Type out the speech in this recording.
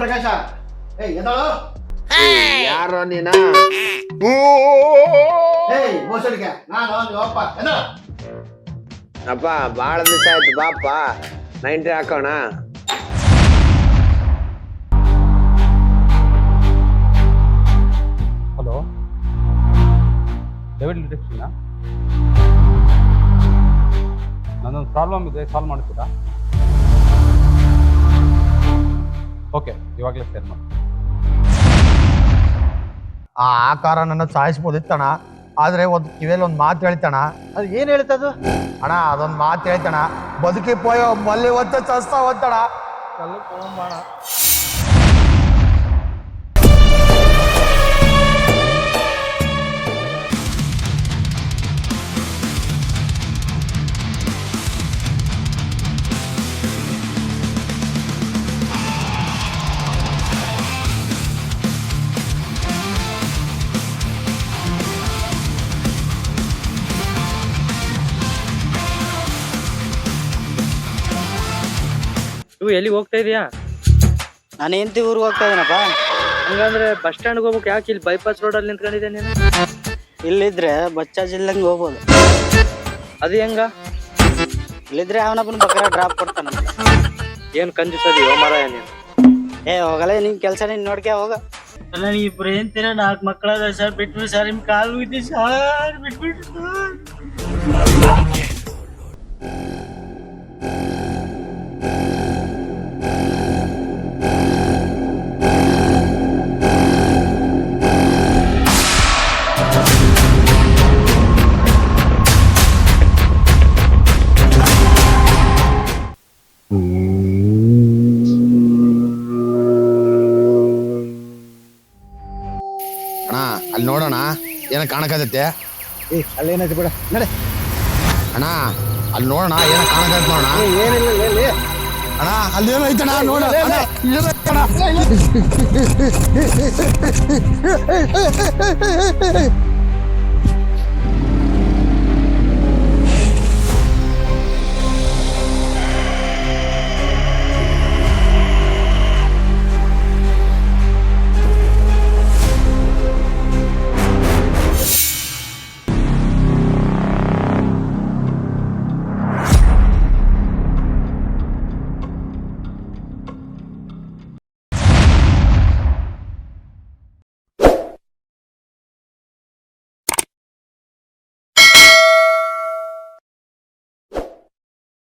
ಪ್ರಕಾಶ ಎದಳು ಯಾರೋ ನೀನ ಬೋಸಡಿಗೆ ನಾನು ಅಪ್ಪ ಎದಳು ಅಪ್ಪ ಬಾಳ ದಿವಸ ಆಯ್ತು ಬಾಪ 90 ಹಾಕೋಣ. ಹಲೋ ಡೇವಿಡ್ ಡಿಟೆಕ್ಷನಾ? ನನ್ನೊಂದು ಪ್ರಾಬ್ಲಮ್ ಇದೆ, ಸಾಲ್ವ್ ಮಾಡ್ತೀರಾ? ಓಕೆ, ಇವಾಗಲೇ ಶೇರ್ ಮಾಡಿ. ಆ ಆಕಾರ ನನ್ನ ಸಾಯಿಸ್ಬೋದಿತ್ತಣ, ಆದ್ರೆ ಒಂದು ಕಿವಿಯಲ್ಲಿ ಒಂದು ಮಾತು ಹೇಳ್ತಾಣ. ಅದು ಏನ್ ಹೇಳ್ತದು ಅಣ್ಣ? ಅದೊಂದು ಮಾತು ಹೇಳ್ತಾಣ, ಬದುಕಿ ಪೋಯೋ ಮಲ್ಲಿ ಒತ್ತ ಚಸ್ತಾ ಒತ್ತಡ ಇವು ಎಲ್ಲಿ ಹೋಗ್ತಾ ಇದೀಯಾ? ನಾನು ಹೆಂಡತಿ ಊರಿಗೆ ಹೋಗ್ತಾ ಇದ್ದೀನಪ್ಪ. ಹಂಗಂದ್ರೆ ಬಸ್ ಸ್ಟ್ಯಾಂಡ್ಗೆ ಹೋಗ್ಬೇಕು. ಯಾಕೆ ಇಲ್ಲಿ ಬೈಪಾಸ್ ರೋಡಲ್ಲಿ ನಿಂತ್ಕೊಂಡಿದ್ದೆ ನೀನು? ಇಲ್ಲಿದ್ರೆ ಬಚ್ಚಾಜ್ ಇಲ್ಲಂಗೆ ಹೋಗ್ಬೋದು. ಅದು ಹೆಂಗ? ಇಲ್ಲಿದ್ರೆ ಅವನಪ್ಪನ ಬಕರ ಡ್ರಾಪ್ ಕೊಡ್ತಾನ. ಏನು ಕಂಜುಸದಿ ಓ ಮಾರಾಯ ನೀನು? ಹೋಗಲ್ಲ, ನಿನ್ ಕೆಲಸ ನೀನ್ ನೋಡ್ಕೆ ಹೋಗ. ಅಲ್ಲ ಇಬ್ರು ಏನ್ತೀರ, 4 ಮಕ್ಕಳದ ಸರ್, ಬಿಟ್ಬಿಡಿ ಸರ್, ನಿಮ್ ಕಾಲು ಬಿದ್ದಿ ಸರ್, ಬಿಟ್ಬಿಡಿ ಸರ್. ಅಣ್ಣ ಅಲ್ಲಿ ನೋಡೋಣ, ಏನ ಕಾಣಕತ್ತೈತೆ? ಅಲ್ಲೇನೈತಿ ಬಿಡ ನಡೆ ಅಣ್ಣ ಅಲ್ಲಿ ನೋಡೋಣ, ಏನ ಕಾಣಕತ್ತ ನೋಡೋಣ. ಏನಿಲ್ಲ ಅಣ್ಣ ಅಲ್ಲಿ ಏನೈತಣ್ಣ ನೋಡ. ಏನೈತಣ್ಣ?